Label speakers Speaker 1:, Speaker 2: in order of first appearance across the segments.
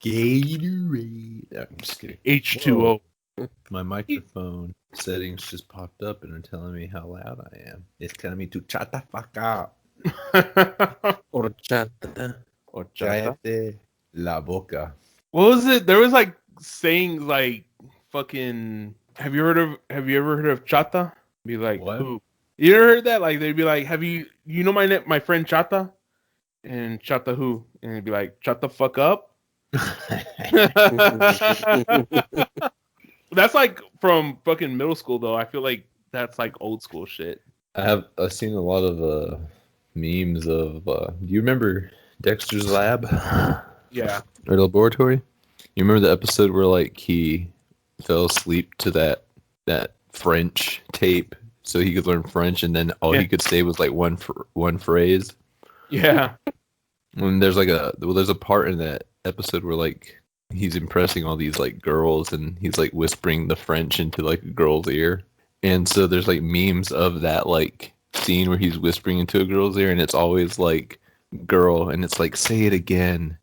Speaker 1: Gatorade. I'm just kidding.
Speaker 2: H2O.
Speaker 1: My microphone settings just popped up and are telling me how loud I am. It's telling me to shut the fuck up.
Speaker 3: Horchata.
Speaker 1: Cállate la boca.
Speaker 2: What was it? There was like sayings like fucking. Have you ever heard of chata? Be like,
Speaker 1: what?
Speaker 2: Who? You ever heard that? Like they'd be like, have you know my friend Chata? And Chata who? And it'd be like, shut the fuck up. That's like from fucking middle school though. I feel like that's like old school shit.
Speaker 1: I've seen a lot of memes of. Do you remember Dexter's Lab?
Speaker 2: Yeah.
Speaker 1: Or laboratory? You remember the episode where like he fell asleep to that French tape so he could learn French, and then all he could say was like one phrase.
Speaker 2: Yeah.
Speaker 1: And there's like there's a part in that episode where like he's impressing all these like girls, and he's like whispering the French into like a girl's ear. And so there's like memes of that like scene where he's whispering into a girl's ear, and it's always like girl, and it's like say it again,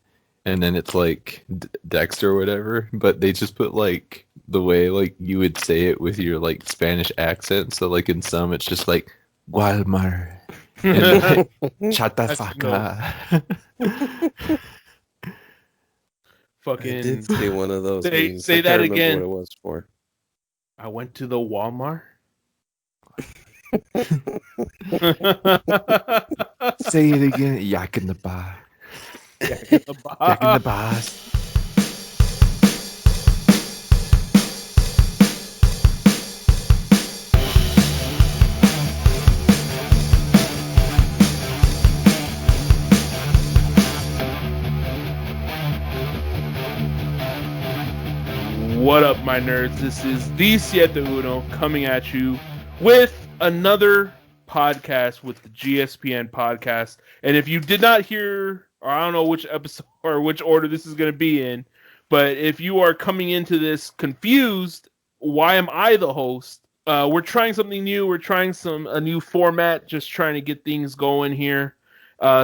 Speaker 1: and then it's like Dexter or whatever, but they just put like the way like you would say it with your like Spanish accent. So like in some it's just like Walmart and like, shut the fuck up.
Speaker 2: Fucking.
Speaker 3: I did see one of those.
Speaker 2: Say that again.
Speaker 3: What it was for?
Speaker 2: I went to the Walmart.
Speaker 1: Say it again. Yak in the bar. Yak in the bars.
Speaker 2: What up, my nerds? This is the Sieteuno coming at you with another podcast with the GSPN podcast. And if you did not hear, or I don't know which episode or which order this is going to be in, but if you are coming into this confused, why am I the host? We're trying something new. We're trying a new format, just trying to get things going here.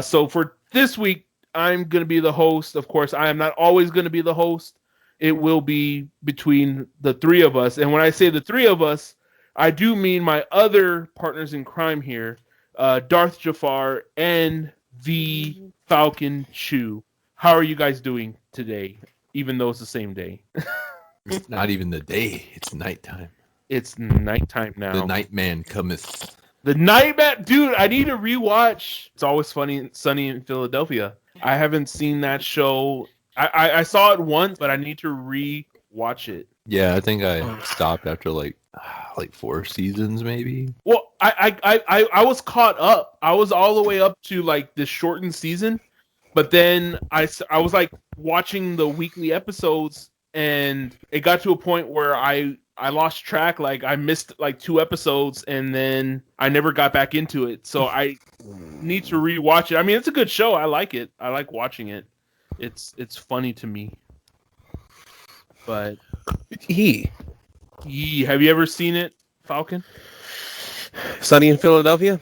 Speaker 2: So for this week, I'm going to be the host. Of course, I am not always going to be the host. It will be between the three of us. And when I say the three of us, I do mean my other partners in crime here, Darth Jafar and the Falcon Chew. How are you guys doing today, even though it's the same day?
Speaker 1: It's not even the day. It's nighttime.
Speaker 2: It's nighttime now.
Speaker 1: The night man cometh.
Speaker 2: The night man, dude, I need to rewatch. It's Always Sunny in Philadelphia. I haven't seen that show. I saw it once, but I need to re-watch it.
Speaker 1: Yeah, I think I stopped after like 4 seasons, maybe.
Speaker 2: Well, I was caught up. I was all the way up to like the shortened season, but then I was like watching the weekly episodes, and it got to a point where I lost track. Like I missed like 2 episodes, and then I never got back into it. So I need to re-watch it. I mean, it's a good show. I like it. I like watching it. It's funny to me. But have you ever seen it, Falcon?
Speaker 3: Sunny in Philadelphia?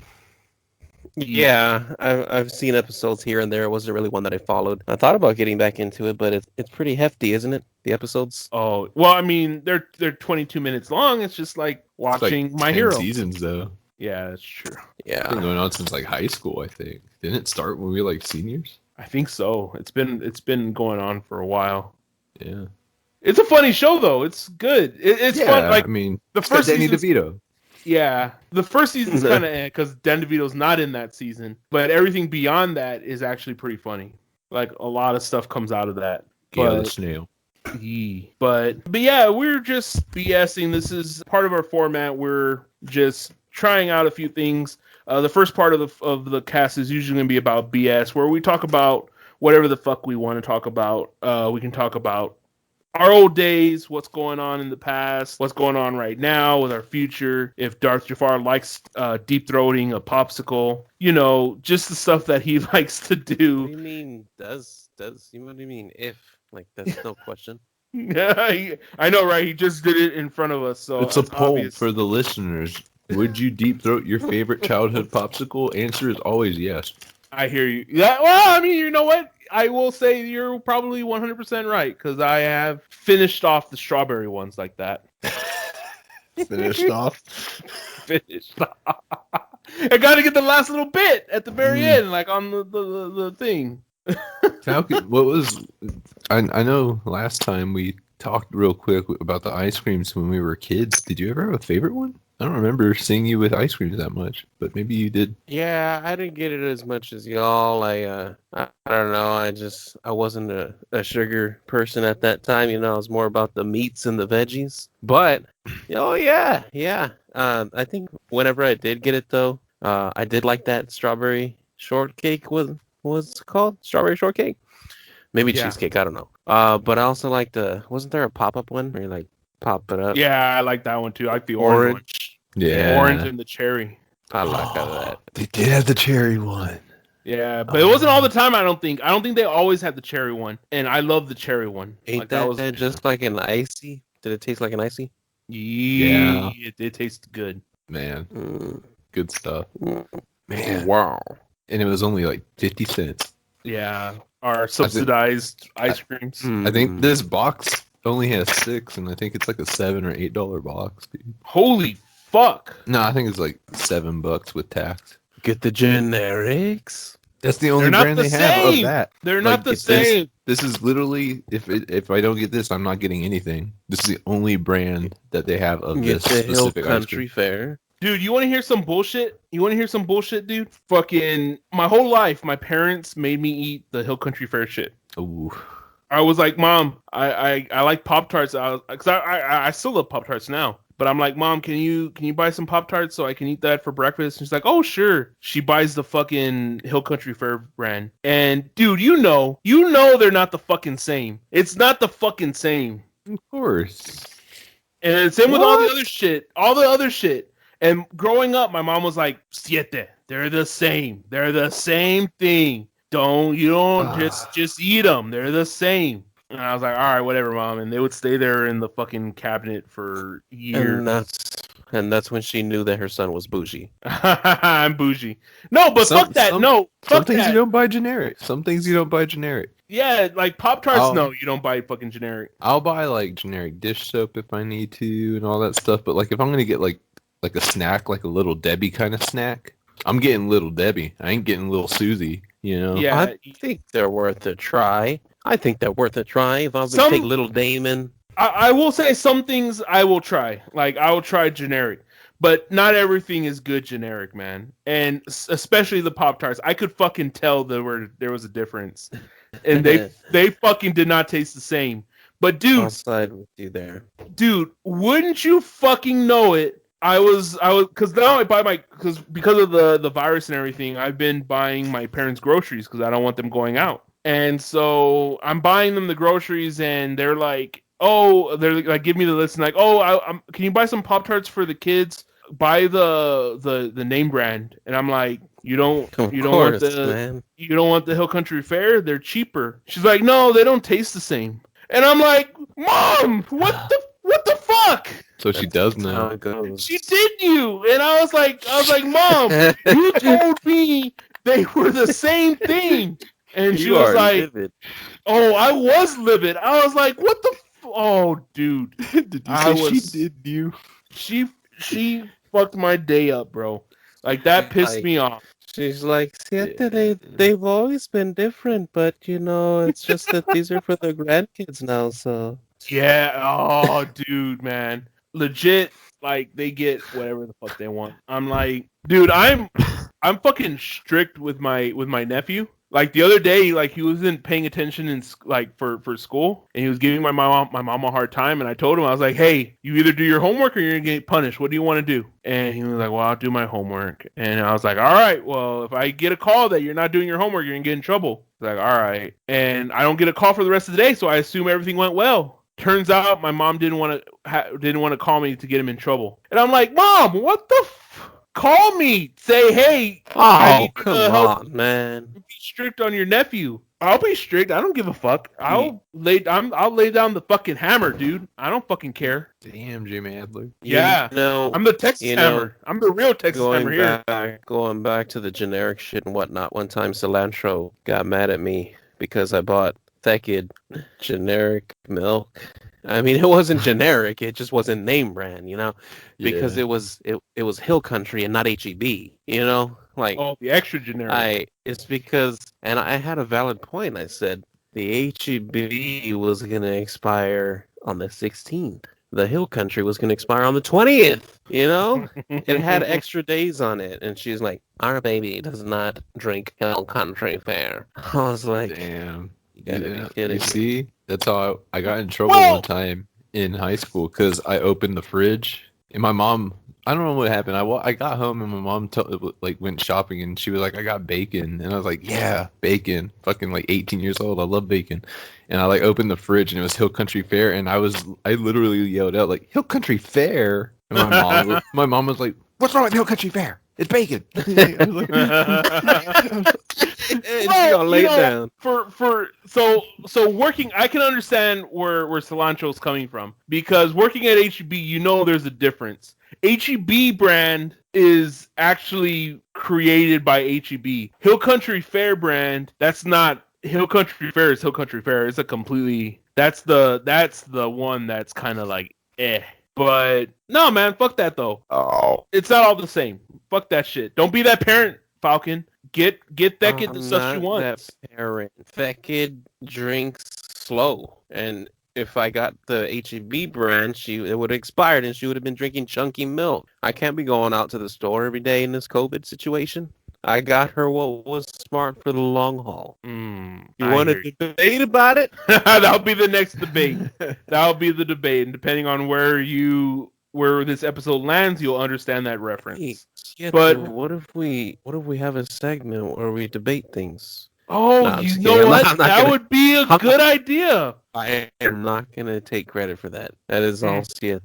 Speaker 3: Yeah, I've seen episodes here and there. It wasn't really one that I followed. I thought about getting back into it, but it's pretty hefty, isn't it? The episodes?
Speaker 2: Oh, well, I mean, they're 22 minutes long. It's just like watching
Speaker 1: it's like
Speaker 2: My
Speaker 1: 10
Speaker 2: Hero.
Speaker 1: seasons, though.
Speaker 2: Yeah, that's true.
Speaker 1: It's been going on since like high school, I think. Didn't it start when we were like seniors?
Speaker 2: I think so. It's been going on for a while.
Speaker 1: Yeah.
Speaker 2: It's a funny show though. It's good. It's fun. Like
Speaker 1: I mean,
Speaker 2: the first
Speaker 1: Danny
Speaker 2: season.
Speaker 1: DeVito.
Speaker 2: Yeah, the first season's kind of because Dan DeVito's not in that season, but everything beyond that is actually pretty funny. Like a lot of stuff comes out of that.
Speaker 1: Gail the Snail.
Speaker 2: But yeah, we're just BSing. This is part of our format. We're just trying out a few things. The first part of the cast is usually going to be about BS, where we talk about whatever the fuck we want to talk about. We can talk about our old days, what's going on in the past, what's going on right now with our future. If Darth Jafar likes deep-throating a popsicle, just the stuff that he likes to do.
Speaker 3: What do you mean, does? You know what I mean? If, like, that's no question.
Speaker 2: Yeah, I know, right? He just did it in front of us. So
Speaker 1: it's a poll for the listeners. Would you deep throat your favorite childhood popsicle? Answer is always yes.
Speaker 2: I hear you. Yeah, well, I mean, you know what? I will say you're probably 100% right because I have finished off the strawberry ones like that.
Speaker 1: Finished off.
Speaker 2: Finished off. I got to get the last little bit at the very end, like on the thing.
Speaker 1: What was? I know last time we talked real quick about the ice creams when we were kids. Did you ever have a favorite one? I don't remember seeing you with ice creams that much, but maybe you did.
Speaker 3: Yeah, I didn't get it as much as y'all. I don't know. I wasn't a sugar person at that time. You know, I was more about the meats and the veggies. But oh yeah. I think whenever I did get it though, I did like that strawberry shortcake. What's it called? Strawberry shortcake? Maybe cheesecake. I don't know. But I also liked wasn't there a pop-up one where you like pop it up?
Speaker 2: Yeah, I like that one too. I like the orange one.
Speaker 1: Yeah,
Speaker 2: orange and the cherry.
Speaker 3: I like that.
Speaker 1: They did have the cherry one.
Speaker 2: Yeah, but it wasn't all the time. I don't think they always had the cherry one, and I love the cherry one.
Speaker 3: Ain't like, that was just like an icy? Did it taste like an icy?
Speaker 2: Yeah, it tastes good.
Speaker 1: Man, good stuff.
Speaker 3: Man, wow.
Speaker 1: And it was only like 50 cents.
Speaker 2: Yeah, our subsidized ice creams.
Speaker 1: I think this box only has 6, and I think it's like a $7 or $8 box, dude.
Speaker 2: Holy fuck!
Speaker 1: No, I think it's like $7 with tax.
Speaker 3: Get the generics.
Speaker 1: That's the only brand they have of that.
Speaker 2: They're not the same.
Speaker 1: This is literally, if I don't get this, I'm not getting anything. This is the only brand that they have of this specific
Speaker 3: Hill Country Fair.
Speaker 2: Dude, you want to hear some bullshit? Dude? Fucking my whole life, my parents made me eat the Hill Country Fair shit.
Speaker 1: Ooh.
Speaker 2: I was like, Mom, I like Pop-Tarts. I still love Pop-Tarts now. But I'm like, Mom, can you buy some Pop-Tarts so I can eat that for breakfast? And she's like, oh, sure. She buys the fucking Hill Country Fair brand. And, dude, you know they're not the fucking same. It's not the fucking same.
Speaker 1: Of course.
Speaker 2: And same with all the other shit. And growing up, my mom was like, Siete, they're the same. They're the same thing. Just eat them. They're the same. And I was like, all right, whatever, Mom. And they would stay there in the fucking cabinet for years.
Speaker 3: And that's when she knew that her son was bougie.
Speaker 2: I'm bougie. No, but fuck that. No,
Speaker 1: some things you don't buy generic. Some things you don't buy generic.
Speaker 2: Yeah, like Pop-Tarts, no, you don't buy fucking generic.
Speaker 1: I'll buy like generic dish soap if I need to and all that stuff. But like if I'm gonna get like a snack, like a Little Debbie kind of snack, I'm getting Little Debbie. I ain't getting Little Susie, you know?
Speaker 3: Yeah, I think they're worth a try. If I would take Little Damon.
Speaker 2: I will say some things I will try. Like, I will try generic. But not everything is good generic, man. And especially the Pop-Tarts. I could fucking tell there was a difference. And they fucking did not taste the same. But dude,
Speaker 3: I'll side with you there.
Speaker 2: Dude, wouldn't you fucking know it? I was because now I buy because of the virus and everything. I've been buying my parents' groceries because I don't want them going out, and so I'm buying them the groceries, and they're like, give me the list, and like, can you buy some Pop-Tarts for the kids? Buy the name brand, and I'm like, you don't want the Hill Country Fair? They're cheaper. She's like, no, they don't taste the same, and I'm like, Mom, what the fuck?
Speaker 1: So she does know.
Speaker 2: She did you, and I was like, Mom, you told me they were the same thing, and she was like, livid. Oh, I was livid. I was like, what the? Oh, dude,
Speaker 1: did you say she did you?
Speaker 2: She fucked my day up, bro. Like that pissed me off.
Speaker 3: She's like, they've always been different, but it's just that these are for the grandkids now. So
Speaker 2: yeah. Oh, dude, man. Legit, like they get whatever the fuck they want. I'm like, dude, I'm fucking strict with my nephew. Like the other day, like he wasn't paying attention in like for school, and he was giving my mom a hard time. And I told him, I was like, hey, you either do your homework or you're gonna get punished. What do you want to do? And he was like, well, I'll do my homework. And I was like, all right, well, if I get a call that you're not doing your homework, you're gonna get in trouble. He's like, all right. And I don't get a call for the rest of the day, so I assume everything went well. Turns out my mom didn't want to call me to get him in trouble, and I'm like, Mom, what the? Call me, say, hey.
Speaker 3: Oh, come on, man!
Speaker 2: Be strict on your nephew. I'll be strict. I don't give a fuck. I'll lay down the fucking hammer, dude. I don't fucking care.
Speaker 1: Damn, Jimmy Adler.
Speaker 2: Yeah, I'm the Texas hammer. I'm the real Texas hammer here.
Speaker 3: Going back to the generic shit and whatnot. One time, Cilantro got mad at me because I bought Thekid generic milk. I mean, it wasn't generic. It just wasn't name brand, because it was Hill Country and not HEB, like
Speaker 2: the extra generic.
Speaker 3: It's because, and I had a valid point. I said the HEB was gonna expire on the 16th. The Hill Country was gonna expire on the 20th. It had extra days on it, and she's like, "Our baby does not drink Hill Country Fare." I was like,
Speaker 1: "Damn,
Speaker 3: you gotta be kidding!"
Speaker 1: You see, that's how I got in trouble one time in high school because I opened the fridge and my mom. I don't know what happened. I got home and my mom went shopping and she was like, "I got bacon," and I was like, "Yeah, bacon." Fucking 18 years old. I love bacon, and I opened the fridge and it was Hill Country Fare, and I literally yelled out like, "Hill Country Fare!" And my mom was like, "What's wrong with Hill Country Fare? It's bacon." I was like,
Speaker 3: lay it down.
Speaker 2: So working, I can understand where Cilantro's coming from, because working at HEB, there's a difference. HEB brand is actually created by HEB. Hill Country Fare brand, that's not Hill Country Fare. Is Hill Country Fare. It's a completely that's the one that's kind of like eh. But no, man, fuck that though.
Speaker 3: Oh,
Speaker 2: it's not all the same. Fuck that shit. Don't be that parent, Falcon. Get that kid the stuff she wants.
Speaker 3: That parent. That kid drinks slow, and if I got the HEB brand, it would have expired, and she would have been drinking chunky milk. I can't be going out to the store every day in this COVID situation. I got her what was smart for the long haul. You want to debate about it?
Speaker 2: That'll be the next debate. That'll be the debate, and depending on where this episode lands, you'll understand that reference.
Speaker 3: Yeah, but what if we have a segment where we debate things?
Speaker 2: Oh, what? That would be a good idea.
Speaker 3: I am not gonna take credit for that. That is all Siet.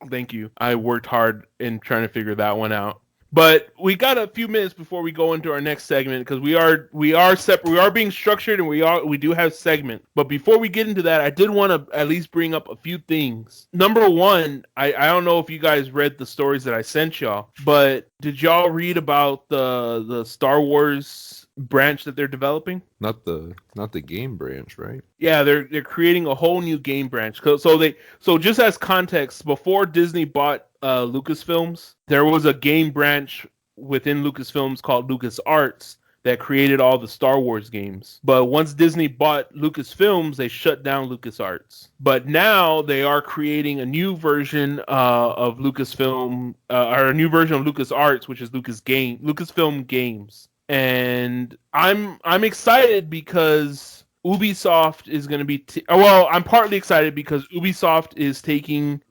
Speaker 2: Thank you. I worked hard in trying to figure that one out. But we got a few minutes before we go into our next segment, because we are separate. We are being structured, and we do have segments. But before we get into that, I did want to at least bring up a few things. Number one, I don't know if you guys read the stories that I sent y'all, but did y'all read about the Star Wars branch that they're developing?
Speaker 1: Not the game branch, right?
Speaker 2: Yeah, they're creating a whole new game branch. So just as context, before Disney bought Lucasfilms, there was a game branch within Lucasfilms called LucasArts that created all the Star Wars games. But once Disney bought Lucasfilms, they shut down LucasArts. But now they are creating a new version of Lucasfilm, or a new version of LucasArts, which is Lucasfilm Games. And I'm excited because Ubisoft is going to be I'm partly excited because Ubisoft is taking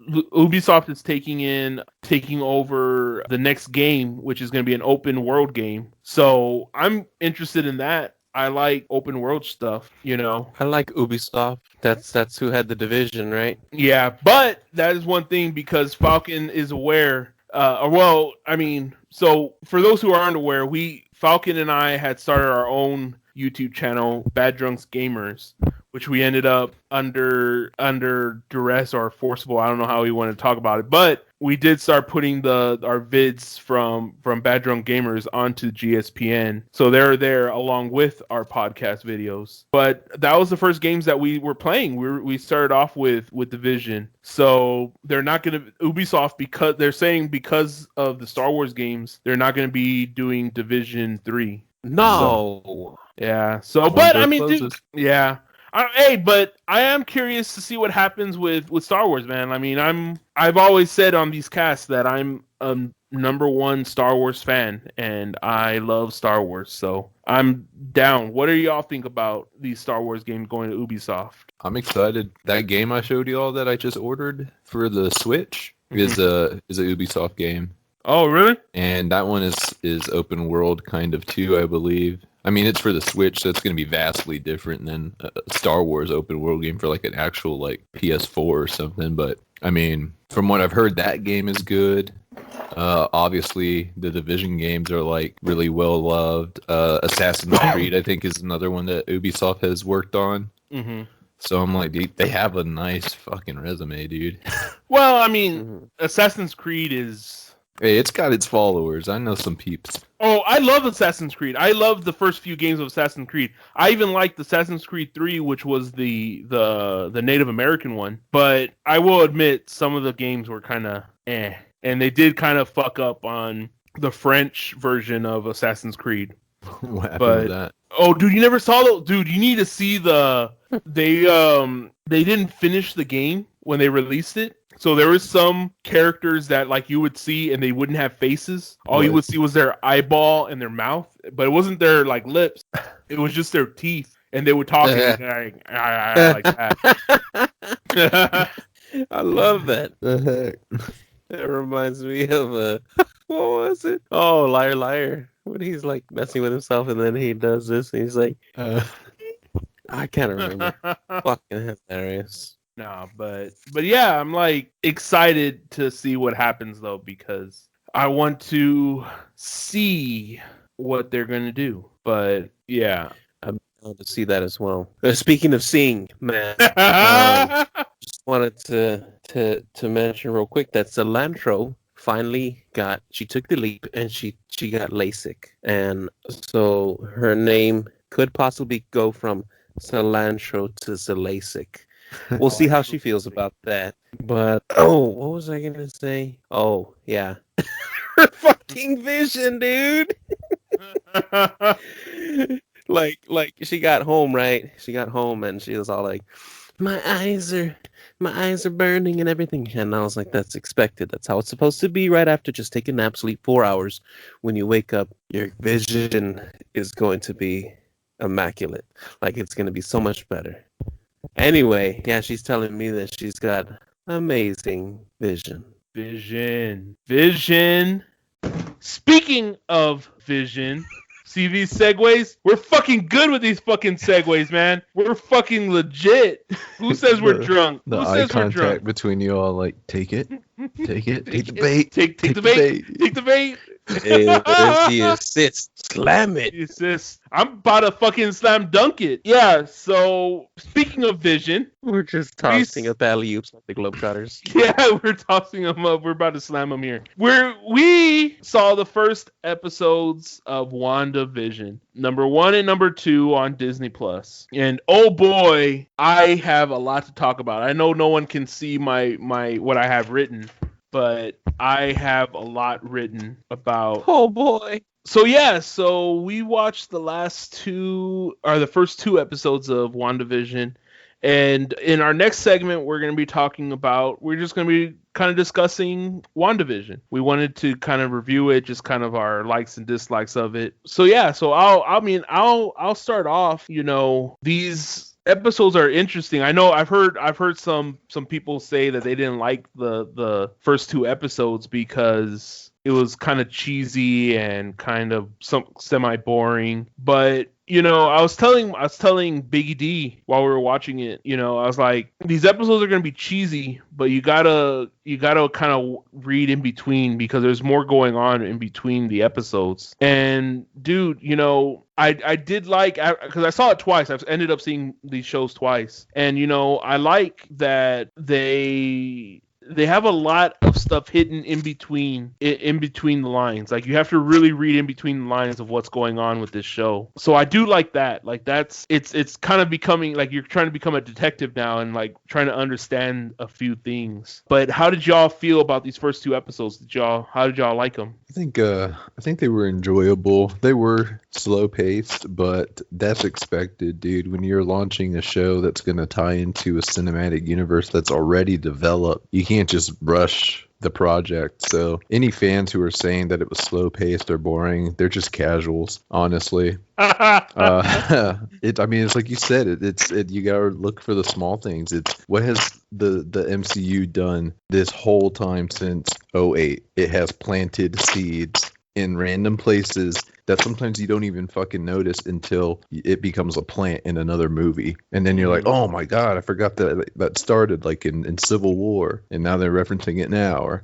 Speaker 2: over the next game, which is going to be an open world game. So I'm interested in that. I like open world stuff,
Speaker 3: I like Ubisoft. That's who had the Division, right?
Speaker 2: Yeah, but that is one thing, because Falcon is aware. So for those who aren't aware, Falcon and I had started our own YouTube channel, Bad Drunks Gamers, which we ended up under duress or forcible. I don't know how we want to talk about it, but we did start putting our vids from Bad Drunk Gamers onto GSPN, so they're there along with our podcast videos. But that was the first games that we were playing. We started off with Division, so they're not going to Ubisoft, because they're saying because of the Star Wars games, they're not going to be doing Division 3.
Speaker 3: No.
Speaker 2: Yeah. So, but I mean, dude, yeah. But I am curious to see what happens with Star Wars, man. I mean, I've always said on these casts that I'm a number one Star Wars fan, and I love Star Wars, so I'm down. What do y'all think about these Star Wars games going to Ubisoft?
Speaker 1: I'm excited. That game I showed y'all that I just ordered for the Switch is a Ubisoft game.
Speaker 2: Oh, really?
Speaker 1: And that one is open world kind of too, I believe. I mean, it's for the Switch, so it's going to be vastly different than a Star Wars open world game for like an actual like PS4 or something. But I mean, from what I've heard, that game is good. Obviously, the Division games are like really well loved. Assassin's Creed, I think, is another one that Ubisoft has worked on.
Speaker 2: Mm-hmm.
Speaker 1: So I'm like, dude, they have a nice fucking resume, dude.
Speaker 2: Well, I mean, Assassin's Creed is.
Speaker 1: Hey, it's got its followers. I know some peeps.
Speaker 2: Oh, I love Assassin's Creed. I love the first few games of Assassin's Creed. I even liked Assassin's Creed 3, which was the Native American one. But I will admit, some of the games were kind of eh. And they did kind of fuck up on the French version of Assassin's Creed.
Speaker 1: What happened with that?
Speaker 2: Oh, dude, you never saw the... Dude, you need to see the... They didn't finish the game when they released it. So there was some characters that like you would see and they wouldn't have faces. All you would see was their eyeball and their mouth, but it wasn't their like lips. It was just their teeth, and they would talk like that.
Speaker 3: I love that. That reminds me of what was it? Oh, Liar Liar. When he's like messing with himself and then he does this and he's like, I can't remember. Fucking hilarious.
Speaker 2: No, but yeah, I'm like excited to see what happens though, because I want to see what they're gonna do. But yeah,
Speaker 3: I'm down to see that as well. Speaking of seeing, man, just wanted to mention real quick that Cilantro finally she took the leap and she got LASIK, and so her name could possibly go from Cilantro to LASIK. We'll see how she feels about that. But what was I gonna say? Oh yeah, her fucking vision, dude. like she got home, right? She got home and she was all like, my eyes are burning and everything. And I was like, that's expected. That's how it's supposed to be right after just take a nap, sleep 4 hours. When you wake up, your vision is going to be immaculate. Like it's going to be so much better. Anyway, yeah, she's telling me that she's got amazing vision.
Speaker 2: Vision. Speaking of vision, see these segues? We're fucking good with these fucking segues, man. We're fucking legit. Who says we're drunk?
Speaker 1: The
Speaker 2: Who
Speaker 1: eye
Speaker 2: says
Speaker 1: contact
Speaker 2: we're drunk?
Speaker 1: between you all, like, take it, take the bait,
Speaker 2: take the bait, take the bait.
Speaker 3: Hey, there's the assist. Slam it.
Speaker 2: The assist. I'm about to fucking slam dunk it. Yeah, so speaking of vision,
Speaker 3: we're just tossing up alley-oops like the Globetrotters.
Speaker 2: Yeah, we're tossing them up. We're about to slam them here. We saw the first episodes of WandaVision, number 1 and number 2 on Disney Plus. And oh boy, I have a lot to talk about. I know no one can see my what I have written, but I have a lot written about.
Speaker 3: Oh boy.
Speaker 2: So yeah, so we watched the first 2 episodes of WandaVision, and in our next segment we're just going to be kind of discussing WandaVision. We wanted to kind of review it, just kind of our likes and dislikes of it. So yeah, so I'll start off, these episodes are interesting. I know I've heard some people say that they didn't like the first 2 episodes because it was kind of cheesy and kind of some semi-boring. But I was telling Biggie D while we were watching it, I was like, these episodes are gonna be cheesy, but you gotta kind of read in between because there's more going on in between the episodes. And dude, I did like, because I saw it twice. I've ended up seeing these shows twice, and I like that they have a lot of stuff hidden in between the lines. Like you have to really read in between the lines of what's going on with this show. So I do like that. Like it's kind of becoming like you're trying to become a detective now and like trying to understand a few things. But how did y'all feel about these first 2 episodes? How did y'all like them?
Speaker 1: I think they were enjoyable. They were slow paced, but that's expected, dude. When you're launching a show that's going to tie into a cinematic universe that's already developed, you can't just rush the project. So any fans who are saying that it was slow paced or boring, they're just casuals, honestly. It's like you said, you gotta look for the small things. It's what has the MCU done this whole time since 2008? It has planted seeds in random places that sometimes you don't even fucking notice until it becomes a plant in another movie. And then you're like, oh my God, I forgot that started like in Civil War. And now they're referencing it now. Or,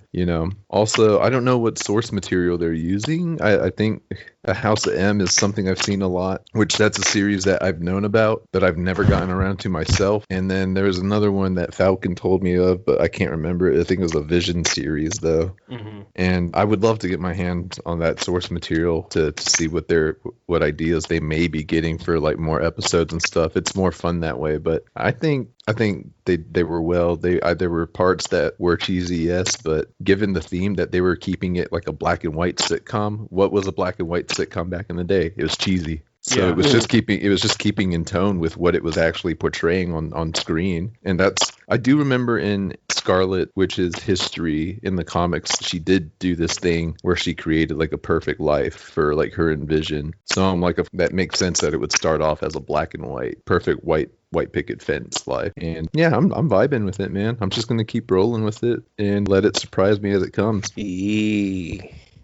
Speaker 1: also, I don't know what source material they're using. I think A House of M is something I've seen a lot, which that's a series that I've known about, but I've never gotten around to myself. And then there's another one that Falcon told me of, but I can't remember it. I think it was a Vision series, though. Mm-hmm. And I would love to get my hands on that source material to see what ideas they may be getting for like more episodes and stuff. It's more fun that way. But I think they were there were parts that were cheesy, yes, but given the theme that they were keeping it like a black and white sitcom, what was a black and white sitcom back in the day? It was cheesy. So it was just keeping in tone with what it was actually portraying on screen. And I do remember in Scarlet Witch's history in the comics, she did do this thing where she created like a perfect life for like her and Vision. So I'm like, that makes sense that it would start off as a black and white, perfect white picket fence life. And yeah, I'm vibing with it, man. I'm just gonna keep rolling with it and let it surprise me as it comes.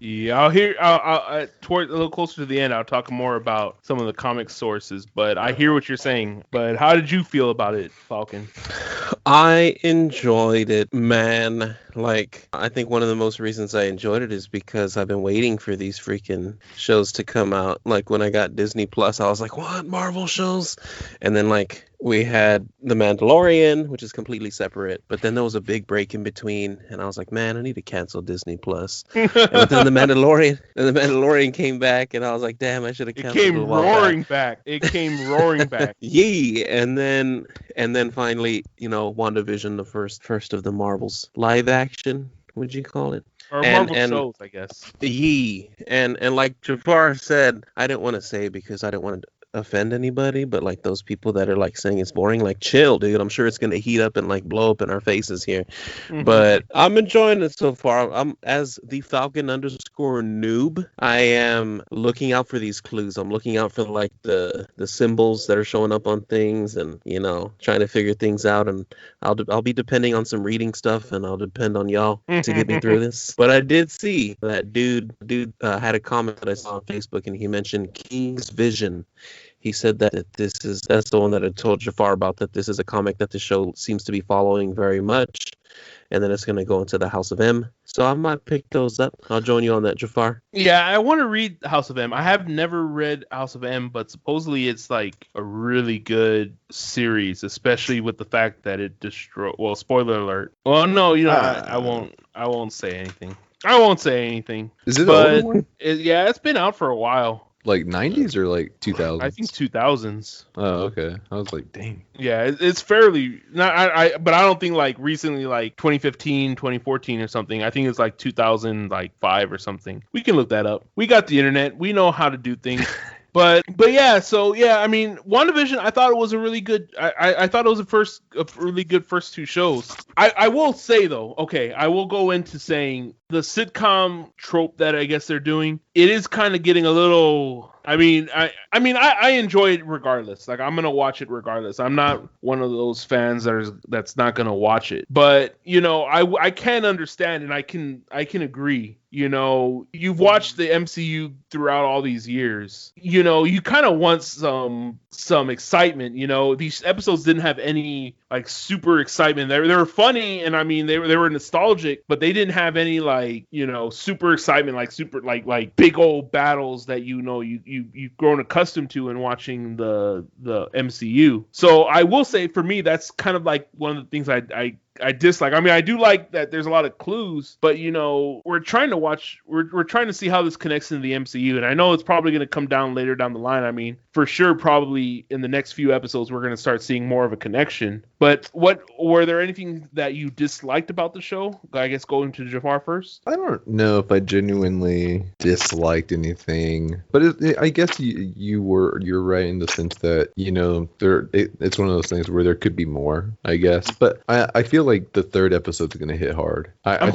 Speaker 2: Yeah, I'll toward a little closer to the end, I'll talk more about some of the comic sources, but I hear what you're saying. But how did you feel about it, Falcon?
Speaker 3: I enjoyed it, man. Like, I think one of the most reasons I enjoyed it is because I've been waiting for these freaking shows to come out. Like, when I got Disney Plus, I was like, what? Marvel shows? And then, like, we had The Mandalorian, which is completely separate. But then there was a big break in between. And I was like, man, I need to cancel Disney Plus. And then The Mandalorian came back. And I was like, damn, I should have canceled it.
Speaker 2: It came roaring back.
Speaker 3: Yeah. And then finally, WandaVision, the first of the Marvels live action, would you call it?
Speaker 2: Or Marvel shows, I guess.
Speaker 3: Yeah. And like Jafar said, I didn't want to say it because I didn't want to offend anybody, but like those people that are like saying it's boring, like chill, dude. I'm sure it's gonna heat up and like blow up in our faces here. Mm-hmm. But I'm enjoying it so far. I'm, as the Falcon _noob, I am looking out for these clues. I'm looking out for like the symbols that are showing up on things, and trying to figure things out. And I'll be depending on some reading stuff, and I'll depend on y'all to get me through this. But I did see that dude had a comment that I saw on Facebook, and he mentioned King's Vision. He said that's the one that I told Jafar about, that this is a comic that the show seems to be following very much. And then it's going to go into the House of M. So I might pick those up. I'll join you on that, Jafar.
Speaker 2: Yeah, I want to read House of M. I have never read House of M, but supposedly it's like a really good series, especially with the fact that it well, spoiler alert. Well, no, I won't say anything. I won't say anything.
Speaker 1: Is it an older one?
Speaker 2: Yeah, it's been out for a while.
Speaker 1: Like 90s or like 2000s?
Speaker 2: I think 2000s.
Speaker 1: Oh, okay. I was like, dang.
Speaker 2: Yeah, it's fairly but I don't think like recently, like 2015, 2014 or something. I think it's like 2005 or something. We can look that up. We got the internet. We know how to do things. But yeah, so yeah, I mean, WandaVision, I thought it was a really good. I thought it was a really good first two shows. I will say though, okay, I will go into saying the sitcom trope that I guess they're doing, it is kind of getting a little. I mean, I enjoy it regardless. Like, I'm gonna watch it regardless. I'm not one of those fans that's not gonna watch it. But I can understand, and I can agree. You've watched the MCU throughout all these years. You kind of want some excitement. These episodes didn't have any like super excitement. They were funny, and I mean they were nostalgic, but they didn't have any like super excitement, like super like big old battles that you've grown accustomed to in watching the MCU. So I will say, for me, that's kind of like one of the things I dislike. I mean, I do like that there's a lot of clues, but we're trying to see how this connects into the MCU, and I know it's probably going to come down later down the line. I mean, for sure, probably in the next few episodes, we're going to start seeing more of a connection. But were there anything that you disliked about the show? I guess going to Jafar first.
Speaker 1: I don't know if I genuinely disliked anything, but I guess you're right in the sense that it's one of those things where there could be more, I guess. But I feel like the third episode's going to hit hard. I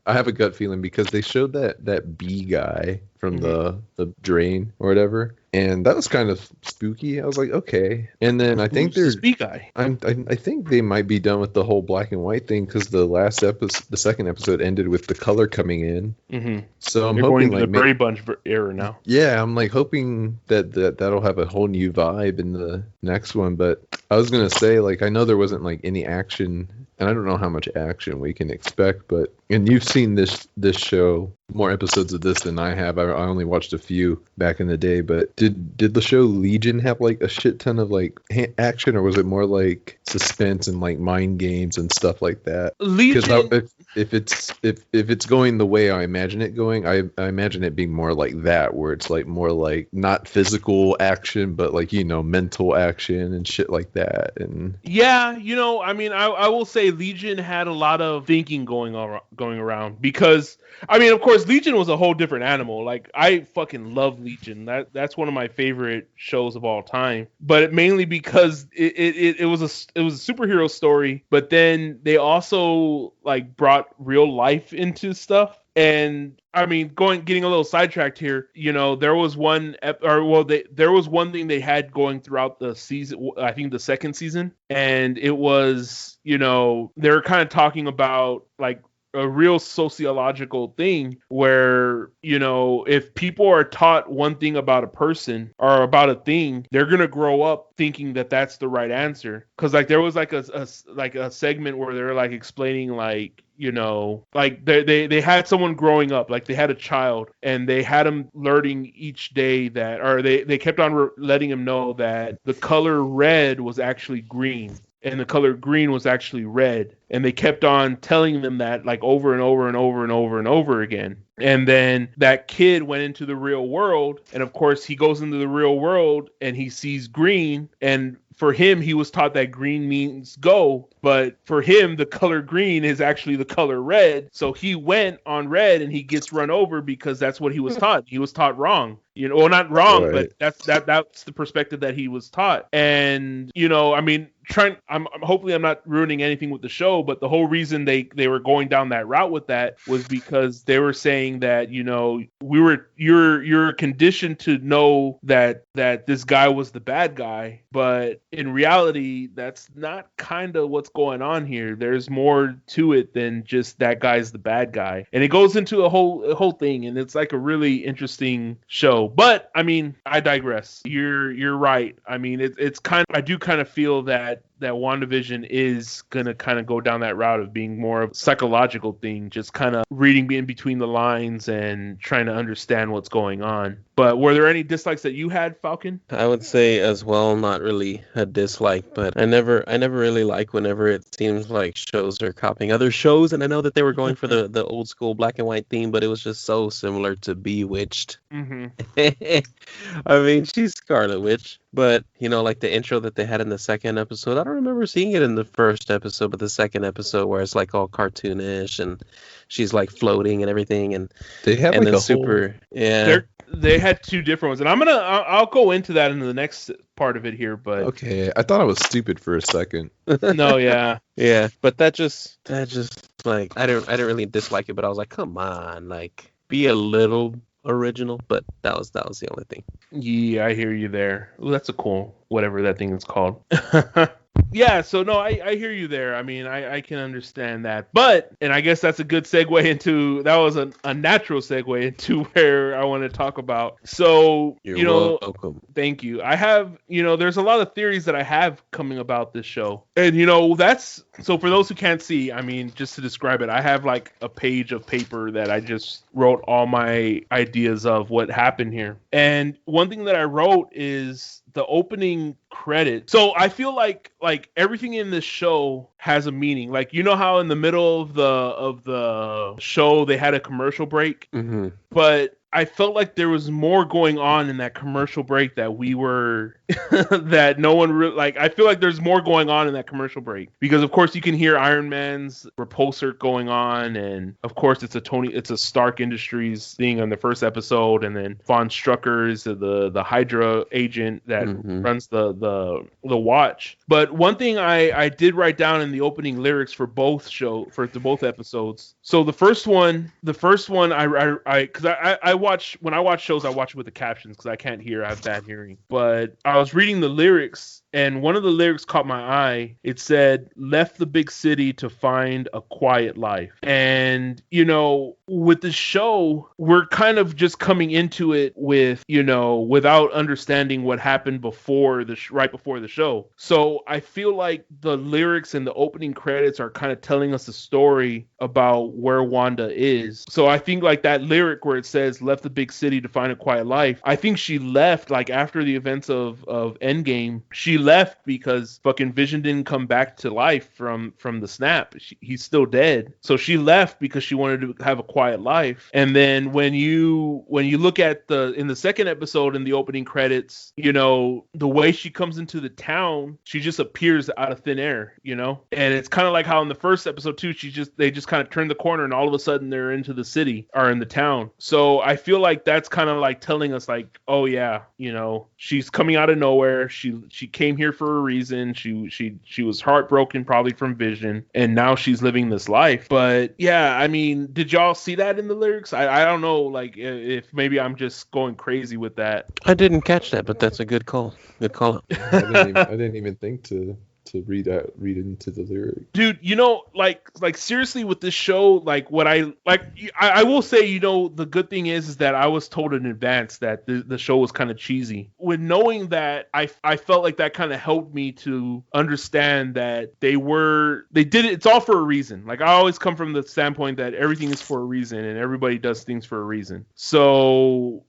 Speaker 1: have a gut feeling because they showed that B guy from the drain or whatever. and that was kind of spooky. I was like, okay. And then I think
Speaker 2: Who's the speak guy?
Speaker 1: I think they might be done with the whole black and white thing because the second episode ended with the color coming in.
Speaker 2: Mm-hmm.
Speaker 1: So I'm
Speaker 2: They're
Speaker 1: hoping
Speaker 2: going to the Brady Bunch era now.
Speaker 1: yeah, I'm like hoping that'll have a whole new vibe in the next one. But I was gonna say, like, I know there wasn't like any action, and I don't know how much action we can expect. But and you've seen this show, more episodes of this than I have. I only watched a few back in the day. But did the show Legion have like a shit ton of like action, or was it more like suspense and like mind games and stuff like that?
Speaker 2: Legion.
Speaker 1: Because if it's going the way I imagine it going, I imagine it being more like that, where it's like more like not physical action, but like, you know, mental action and shit like that. And
Speaker 2: yeah, you know, I mean, I will say Legion had a lot of thinking going around because, I mean, of course, Legion was a whole different animal. Like, I fucking love Legion. That's one of my favorite shows of all time. But mainly because it was a superhero story, but then they also like brought real life into stuff. And I mean, getting a little sidetracked here, you know, there was one thing they had going throughout the season, I think the second season, and it was, you know, they were kind of talking about like a real sociological thing where, you know, if people are taught one thing about a person or about a thing, they're going to grow up thinking that that's the right answer. Cause like there was like a segment where they were like explaining like, you know, like they had someone growing up, like they had a child and they had him learning each day that, or they kept on letting him know that the color red was actually green and the color green was actually red. And they kept on telling them that like over and over and over and over and over again. And then that kid went into the real world. And of course, he goes into the real world and he sees green. And for him, he was taught that green means go. But for him, the color green is actually the color red. So he went on red and he gets run over because that's what he was taught. He was taught wrong. You know, well, not wrong, right. But that's the perspective that he was taught. And, you know, I mean, hopefully I'm not ruining anything with the show, but the whole reason they were going down that route with that was because they were saying that, you know, you're conditioned to know that this guy was the bad guy, but in reality, that's not kind of what's going on here. There's more to it than just that guy's the bad guy. And it goes into a whole thing, and it's like a really interesting show. But I mean, I digress. You're right. I mean, it's kind of, I do kind of feel that WandaVision is going to kind of go down that route of being more of a psychological thing, just kind of reading in between the lines and trying to understand what's going on. But were there any dislikes that you had, Falcon?
Speaker 3: I would say as well, not really a dislike, but I never really like whenever it seems like shows are copying other shows. And I know that they were going for the old school black and white theme, but it was just so similar to Bewitched.
Speaker 2: Mm-hmm.
Speaker 3: I mean, she's Scarlet Witch, but you know, like the intro that they had in the second episode, I don't remember seeing it in the first episode, but the second episode where it's like all cartoonish and she's like floating and everything, and
Speaker 1: they have
Speaker 3: and
Speaker 1: like
Speaker 3: then
Speaker 1: a
Speaker 3: super
Speaker 1: whole...
Speaker 3: yeah.
Speaker 2: They had two different ones, and I'll go into that in the next part of it here. But
Speaker 1: okay, I thought I was stupid for a second.
Speaker 2: No, yeah,
Speaker 3: but that just like I didn't really dislike it, but I was like, come on, like be a little original. But that was the only thing.
Speaker 2: Yeah, I hear you there. Well, that's a cool whatever that thing is called. Yeah, so no, I hear you there. I mean, I can understand that. But, and I guess that's a good segue into, that was a natural segue into where I want to talk about. So,
Speaker 3: You're welcome.
Speaker 2: Thank you. I have, you know, there's a lot of theories that I have coming about this show. And, you know, so for those who can't see, I mean, just to describe it, I have like a page of paper that I just wrote all my ideas of what happened here. And one thing that I wrote is the opening credit. So I feel like everything in this show has a meaning. Like, you know how in the middle of the show they had a commercial break,
Speaker 3: mm-hmm.
Speaker 2: But I felt like there was more going on in that commercial break that we were that no one really like. I feel like there's more going on in that commercial break because, of course, you can hear Iron Man's repulsor going on, and of course, it's a Stark Industries thing on the first episode, and then Von Strucker is the Hydra agent that
Speaker 3: mm-hmm. runs
Speaker 2: the watch. But one thing I did write down in the opening lyrics for both episodes. So the first one, I because I when I watch shows, I watch it with the captions because I can't hear. I have bad hearing. But I was reading the lyrics, and one of the lyrics caught my eye. It said, "Left the big city to find a quiet life." And, you know, with the show, we're kind of just coming into it with, you know, without understanding what happened before right before the show. So I feel like the lyrics and the opening credits are kind of telling us a story about where Wanda is. So I think like that lyric where it says, "Left the big city to find a quiet life," I think she left like after the events of Endgame. She left because fucking Vision didn't come back to life from the snap. He's still dead. So she left because she wanted to have a quiet life. And then when you look at in the second episode in the opening credits, you know, the way she comes into the town, she just appears out of thin air, you know? And it's kind of like how in the first episode too, they just kind of turn the corner and all of a sudden they're into the city or in the town. So I feel like that's kind of like telling us like, oh yeah, you know, she's coming out of nowhere. She came here for a reason. She was heartbroken probably from Vision, and now she's living this life. But yeah, I mean, did y'all see that in the lyrics? I don't know, like if maybe I'm just going crazy with that.
Speaker 3: I didn't catch that, but that's a good call. Good call.
Speaker 4: I didn't even think to read into the lyric.
Speaker 2: Dude, you know, like seriously with this show, like what I will say, you know, the good thing is that I was told in advance that the show was kind of cheesy. With knowing that, I felt like that kind of helped me to understand that they did it, it's all for a reason. Like I always come from the standpoint that everything is for a reason and everybody does things for a reason. So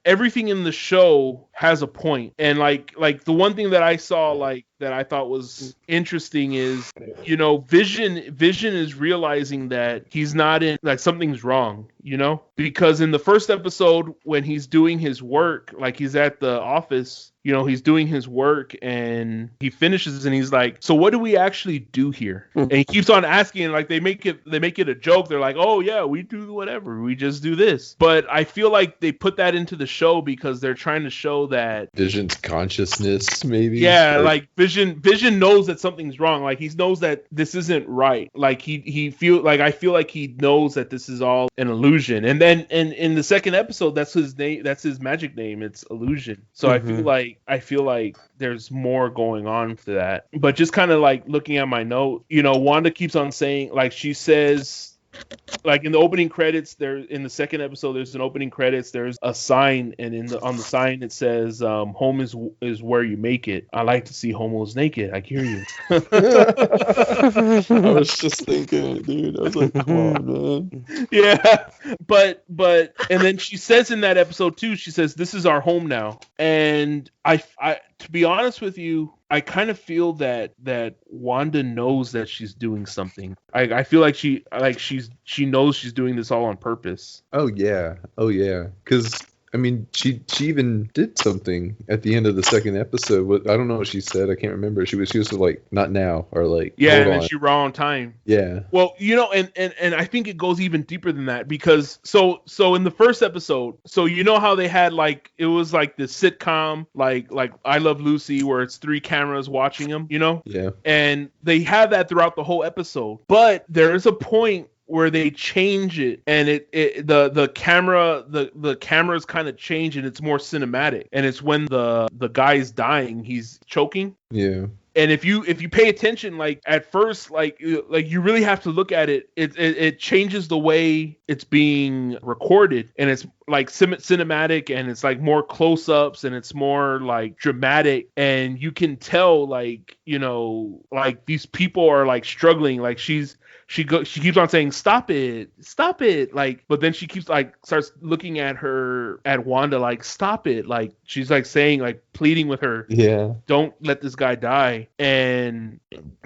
Speaker 2: everything in the show has a point. And like the one thing that I saw like that I thought was interesting is, you know, Vision is realizing that he's not in, like something's wrong, you know? Because in the first episode when he's doing his work, like he's at the office, you know, he's doing his work and he finishes and he's like, "So what do we actually do here?" And he keeps on asking, like they make it a joke. They're like, "Oh yeah, we do whatever. We just do this." But I feel like they put that into the show because they're trying to show that
Speaker 4: Vision's consciousness, maybe.
Speaker 2: Yeah, like Vision knows that something's wrong. Like he knows that this isn't right. Like I feel like he knows that this is all an illusion. And then in the second episode, that's his name. That's his magic name. It's Illusion. So I feel like there's more going on for that. But just kind of like looking at my note, you know, Wanda keeps on saying, like she says, like in the opening credits, in the second episode, there's an opening credits. There's a sign, and on the sign it says, "Home is where you make it." I like to see homos naked. I hear you.
Speaker 4: I was just thinking it, dude. I was like, come on, man.
Speaker 2: Yeah, but and then she says in that episode too, she says, "This is our home now." And I to be honest with you, I kind of feel that Wanda knows that she's doing something. I feel like she knows she's doing this all on purpose.
Speaker 4: Oh yeah. Because I mean, she even did something at the end of the second episode. I don't know what she said. I can't remember. She was like, "Not now," or like,
Speaker 2: yeah,
Speaker 4: hold
Speaker 2: and
Speaker 4: on.
Speaker 2: then she ran on time.
Speaker 4: Yeah.
Speaker 2: Well, you know, and I think it goes even deeper than that because so in the first episode, so you know how they had like it was like the sitcom like I Love Lucy where it's 3 cameras watching them, you know?
Speaker 4: Yeah.
Speaker 2: And they have that throughout the whole episode, but there is a point where they change it and the cameras kind of change and it's more cinematic, and it's when the guy's dying, he's choking.
Speaker 4: Yeah.
Speaker 2: And if you pay attention, like at first, like you really have to look at it. It changes the way it's being recorded, and it's like cinematic, and it's like more close-ups, and it's more like dramatic, and you can tell, like, you know, like these people are like struggling. Like she keeps on saying, stop it, like, but then she keeps like starts looking at Wanda like, stop it, like she's like saying, like pleading with her,
Speaker 4: yeah,
Speaker 2: don't let this guy die. And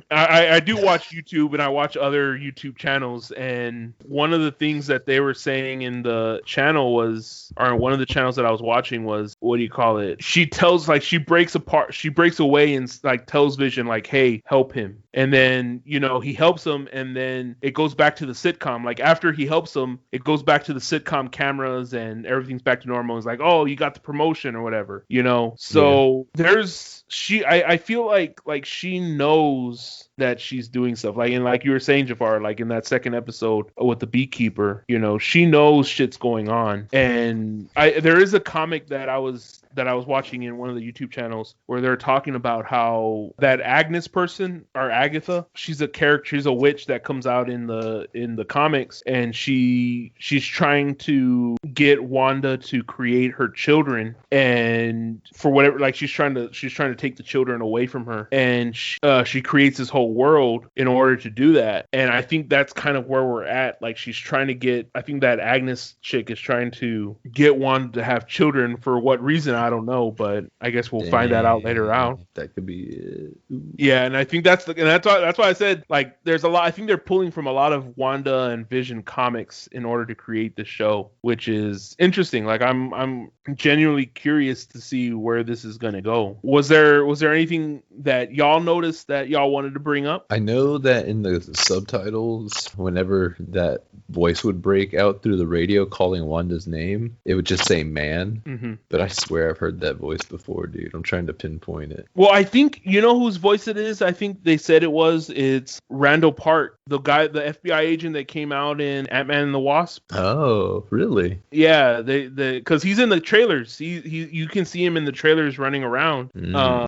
Speaker 2: I do watch YouTube, and I watch other YouTube channels, and one of the things that they were saying in the channel was, or one of the channels that I was watching was, what do you call it? She tells, like, she breaks away and like tells Vision like, hey, help him. And then, you know, he helps him, and then it goes back to the sitcom. Like after he helps him, it goes back to the sitcom cameras and everything's back to normal. It's like, oh, you got the promotion or whatever, you know? So there's I feel like she knows that she's doing stuff, like, and like you were saying, Jafar, like in that second episode with the beekeeper, she knows shit's going on. And there is a comic that I was watching in one of the YouTube channels where they're talking about how that Agnes person, or Agatha, she's a character, she's a witch that comes out in the comics, and she's trying to get Wanda to create her children, and for whatever, like she's trying to take the children away from her, and she creates this whole world in order to do that. And I think that's kind of where we're at. Like she's trying to get, I think that Agnes chick is trying to get Wanda to have children. For what reason, I don't know, but I guess we'll find that out later on.
Speaker 4: That could be it. Ooh.
Speaker 2: Yeah, and I think that's why I said, like, there's a lot. I think they're pulling from a lot of Wanda and Vision comics in order to create the show, which is interesting. Like I'm genuinely curious to see where this is going to go. Was there anything that y'all noticed that y'all wanted to bring up?
Speaker 4: I know that in the subtitles, whenever that voice would break out through the radio calling Wanda's name, it would just say man.
Speaker 2: Mm-hmm.
Speaker 4: But I swear I've heard that voice before, dude. I'm trying to pinpoint it.
Speaker 2: Well, I think you know whose voice it is. I think they said it's Randall Park, the guy, the FBI agent that came out in Ant-Man and the Wasp.
Speaker 4: Oh, really?
Speaker 2: Yeah, because he's in the trailers. You can see him in the trailers running around.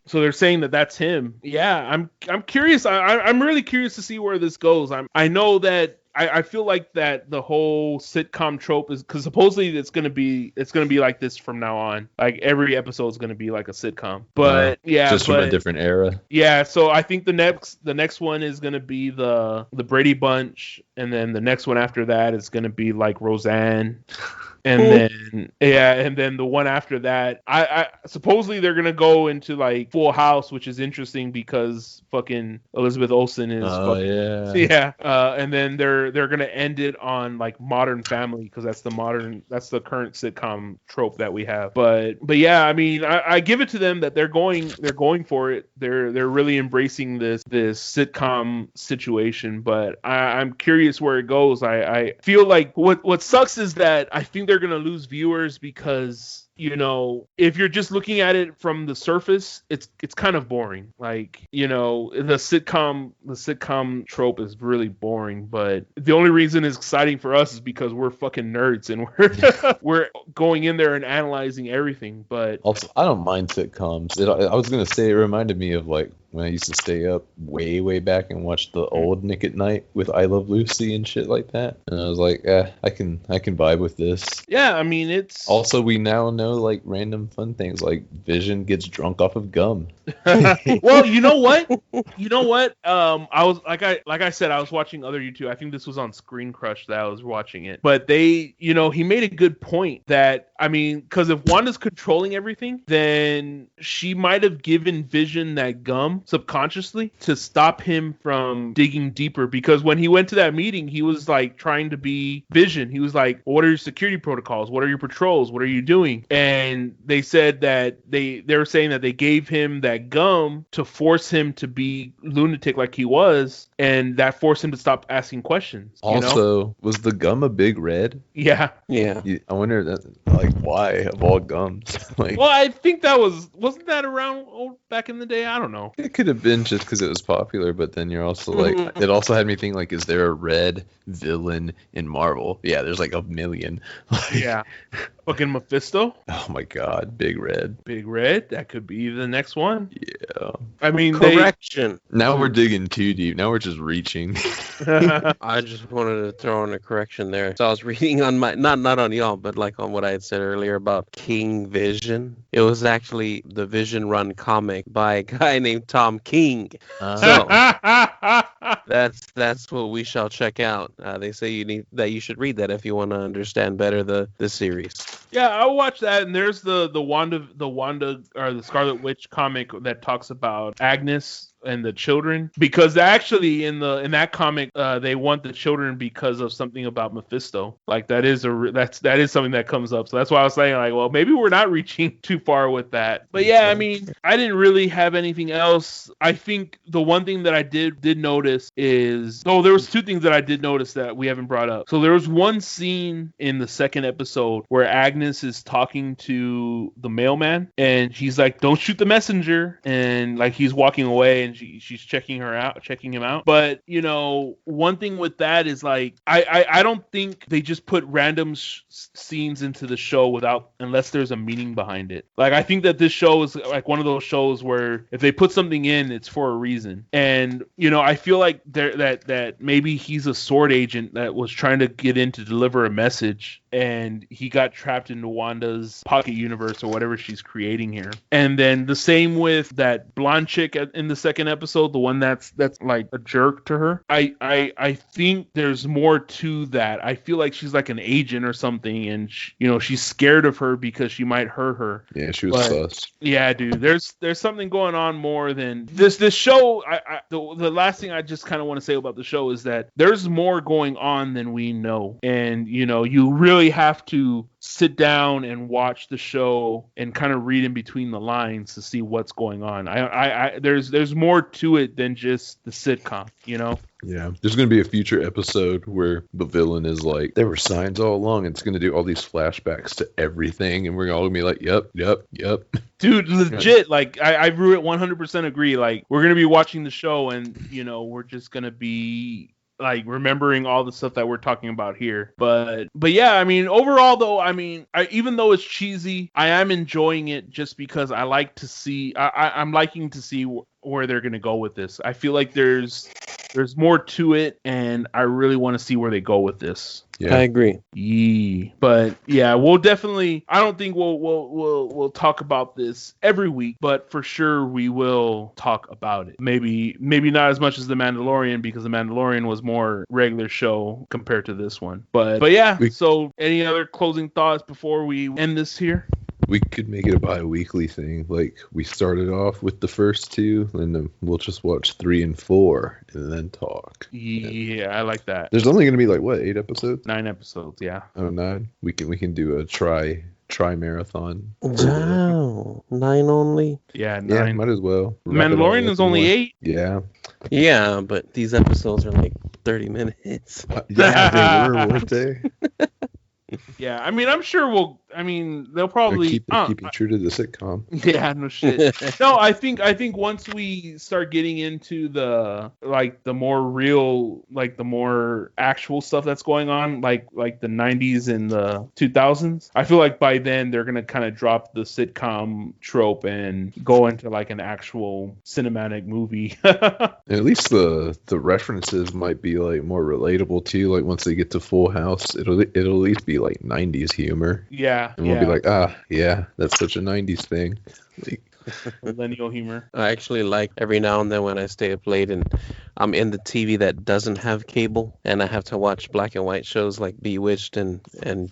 Speaker 2: So they're saying that that's him. Yeah, I'm curious. I'm really curious to see where this goes. I know that. I feel like that the whole sitcom trope is, because supposedly it's gonna be like this from now on. Like every episode is gonna be like a sitcom. But
Speaker 4: from a different era.
Speaker 2: Yeah, so I think the next one is gonna be the Brady Bunch, and then the next one after that is gonna be like Roseanne. And then the one after that, I supposedly they're gonna go into like Full House, which is interesting because fucking Elizabeth Olsen is. And then they're gonna end it on like Modern Family, because that's the current sitcom trope that we have. But yeah, I mean, I give it to them that they're going for it. They're really embracing this sitcom situation. But I'm curious where it goes. I feel like what sucks is that I think they're gonna lose viewers because, if you're just looking at it from the surface, it's kind of boring. Like, the sitcom trope is really boring, but the only reason it's exciting for us is because we're fucking nerds and we're going in there and analyzing everything. But
Speaker 4: also, I don't mind sitcoms. I was gonna say, it reminded me of like when I used to stay up way back and watch the old Nick at Night with I Love Lucy and shit like that. And I was like, I can vibe with this.
Speaker 2: Yeah, I mean, it's also,
Speaker 4: we now know like random fun things, like Vision gets drunk off of gum.
Speaker 2: Well, you know what? I was like I said, I was watching other YouTube. I think this was on Screen Crush that I was watching it. But he made a good point that, I mean, because if Wanda's controlling everything, then she might have given Vision that gum subconsciously to stop him from digging deeper. Because when he went to that meeting, he was like trying to be Vision. He was like, what are your security protocols? What are your patrols? What are you doing? And they said that they were saying that they gave him that gum to force him to be lunatic like he was, and that forced him to stop asking questions.
Speaker 4: Also, was the gum a big red?
Speaker 2: Yeah.
Speaker 4: I wonder like why of all gums. Like,
Speaker 2: well, I think that wasn't that around back in the day? I don't know.
Speaker 4: It could have been just because it was popular, but then you're also like, it also had me think like, is there a red villain in Marvel? Yeah, there's like a million.
Speaker 2: Yeah. Fucking Mephisto.
Speaker 4: Oh my god, Big Red.
Speaker 2: Big Red, that could be the next one.
Speaker 4: Yeah.
Speaker 2: I mean,
Speaker 3: correction.
Speaker 4: Now we're digging too deep. Now we're just reaching.
Speaker 3: I just wanted to throw in a correction there. So I was reading on my, not on y'all, but like on what I had said earlier about King Vision. It was actually the Vision Run comic by a guy named Tom King. So that's what we shall check out. They say you should read that if you want to understand better the series.
Speaker 2: Yeah, I'll watch that. And there's the Wanda or the Scarlet Witch comic that talks about Agnes and the children, because actually in that comic they want the children because of something about Mephisto. Like that is something that comes up. So that's why I was saying, like, well, maybe we're not reaching too far with that. But yeah, I mean, I didn't really have anything else. I think the one thing that I did notice is, there was two things that I did notice that we haven't brought up. So there was one scene in the second episode where Agnes Agnes is talking to the mailman, and he's like, "Don't shoot the messenger," and like he's walking away, and she's checking him out. But you know, one thing with that is like, I don't think they just put random scenes into the show unless there's a meaning behind it. Like, I think that this show is like one of those shows where if they put something in, it's for a reason. And you know, I feel like that maybe he's a sword agent that was trying to get in to deliver a message, and he got trapped into Wanda's pocket universe or whatever she's creating here. And then the same with that blonde chick in the second episode, the one that's like a jerk to her. I think there's more to that. I feel like she's like an agent or something, and you know, she's scared of her because she might hurt her.
Speaker 4: Yeah, she was sus.
Speaker 2: Yeah, dude. There's something going on more than this show. The last thing I just kind of want to say about the show is that there's more going on than we know, and you know, you really have to sit down and watch the show and kind of read in between the lines to see what's going on. There's more to it than just the sitcom, you know?
Speaker 4: Yeah, there's going to be a future episode where the villain is like, there were signs all along. It's going to do all these flashbacks to everything, and we're all going to be like, yep.
Speaker 2: Dude, legit, like, I 100% agree. Like, we're going to be watching the show, and, you know, we're just going to be like remembering all the stuff that we're talking about here. But yeah, I mean, overall though, I mean, even though it's cheesy, I am enjoying it just because I like to see, I'm liking to see where they're going to go with this. I feel like there's more to it, and I really want to see where they go with this.
Speaker 3: Yeah, I agree.
Speaker 2: Yeah, but yeah, we'll definitely. I don't think we'll talk about this every week, but for sure we will talk about it. Maybe not as much as The Mandalorian, because The Mandalorian was more regular show compared to this one. But yeah. So any other closing thoughts before we end this here?
Speaker 4: We could make it a bi-weekly thing. Like, we started off with the first two, and then we'll just watch 3 and 4 and then talk.
Speaker 2: Yeah, I like that.
Speaker 4: There's only going to be like, what, 8 episodes?
Speaker 2: 9 episodes, yeah.
Speaker 4: Oh, 9? We can do a try marathon.
Speaker 3: Wow, 9 only?
Speaker 2: Yeah, 9.
Speaker 4: Yeah, might as well.
Speaker 2: Mandalorian is only 8.
Speaker 4: Yeah.
Speaker 3: Yeah, but these episodes are like 30 minutes.
Speaker 4: Yeah, they were, weren't they?
Speaker 2: Yeah, I mean, I'm sure they'll probably
Speaker 4: keep it true to the sitcom.
Speaker 2: Yeah, no shit. No, I think once we start getting into the more real, like the more actual stuff that's going on, like the 90s and the 2000s, I feel like by then they're gonna kind of drop the sitcom trope and go into like an actual cinematic movie.
Speaker 4: At least the references might be like more relatable too. Like once they get to Full House, it'll at least be like 90s humor.
Speaker 2: Yeah.
Speaker 4: And we'll be like, yeah, that's such a 90s thing. Like,
Speaker 2: millennial humor.
Speaker 3: I actually like every now and then when I stay up late and I'm in the TV that doesn't have cable and I have to watch black and white shows like Bewitched and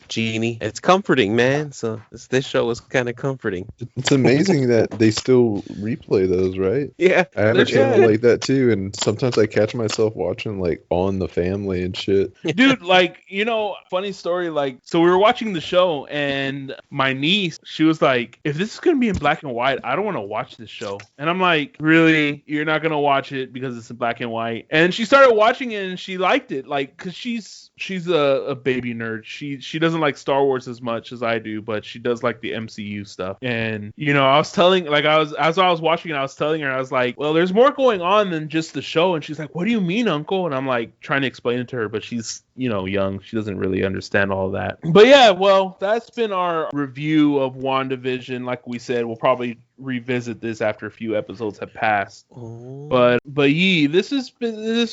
Speaker 3: Genie. It's comforting, man. So this show is kind of comforting.
Speaker 4: It's amazing that they still replay those, right?
Speaker 3: Yeah.
Speaker 4: I have a channel like that too, and sometimes I catch myself watching like On the Family and shit.
Speaker 2: Dude, like, you know, funny story, like, so we were watching the show and my niece, she was like, if this is going to be in black and white, I don't want to watch this show. And I'm like, really? You're not going to watch it because it's in black and white? And she started watching it and she liked it, like, because she's a baby nerd. She doesn't like Star Wars as much as I do, but she does like the MCU stuff. And, you know, I was telling, like, as I was watching it, I was telling her, I was like, well, there's more going on than just the show. And she's like, what do you mean, Uncle? And I'm like trying to explain it to her, but she's, you know, young. She doesn't really understand all that. But yeah, well, that's been our review of WandaVision. Like we said, we'll probably revisit this after a few episodes have passed.
Speaker 3: Oh.
Speaker 2: But yeah, this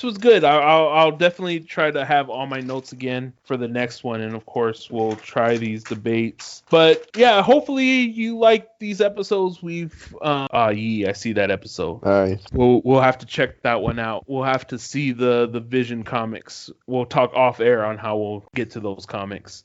Speaker 2: was good. I'll definitely try to have all my notes again for the next one, and of course we'll try these debates. But yeah, hopefully you like these episodes. I see that episode.
Speaker 4: All right.
Speaker 2: We'll have to check that one out. We'll have to see the Vision comics. We'll talk off air on how we'll get to those comics.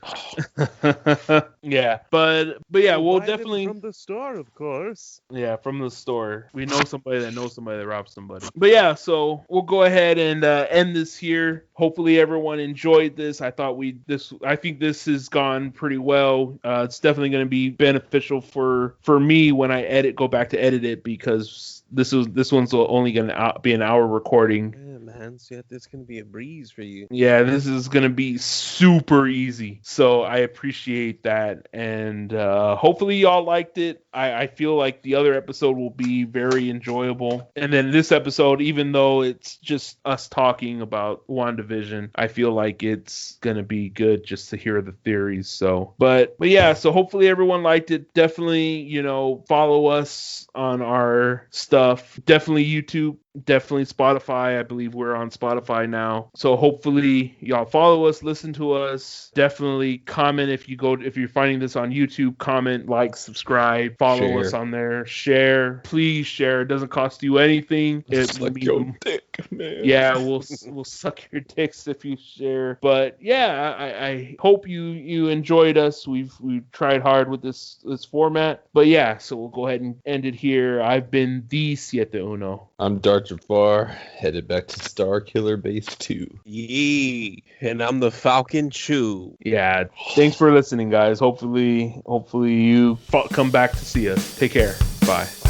Speaker 2: Yeah, but yeah, we'll definitely
Speaker 5: from the store, of course.
Speaker 2: Yeah, from the store. We know somebody that knows somebody that robbed somebody. But yeah, so we'll go ahead and end this here. Hopefully everyone enjoyed this. I think this has gone pretty well. It's definitely going to be beneficial for me when I go back to edit it, because this one's only gonna be an hour recording.
Speaker 3: Yeah, man, so it's gonna be a breeze for you.
Speaker 2: Yeah, this is gonna be super easy. So I appreciate that, and hopefully y'all liked it. I feel like the other episode will be very enjoyable, and then this episode, even though it's just us talking about WandaVision, I feel like it's gonna be good just to hear the theories. So, but yeah, so hopefully everyone liked it. Definitely, follow us on our stuff. Definitely YouTube. Definitely Spotify. I believe we're on Spotify now. So hopefully y'all follow us, listen to us. Definitely comment if you're finding this on YouTube, comment, like, subscribe, follow us on there, share. Please share. It doesn't cost you anything.
Speaker 4: It's like your dick, man.
Speaker 2: Yeah, we'll suck your dicks if you share. But yeah, I hope you enjoyed us. We've tried hard with this format. But yeah, so we'll go ahead and end it here. I've been the Sieteuno.
Speaker 4: I'm Darth Jafar, headed back to Star Killer Base 2.
Speaker 3: Yee, and I'm the Falcon Chew.
Speaker 2: Yeah, thanks for listening, guys. Hopefully you come back to see us. Take care. Bye.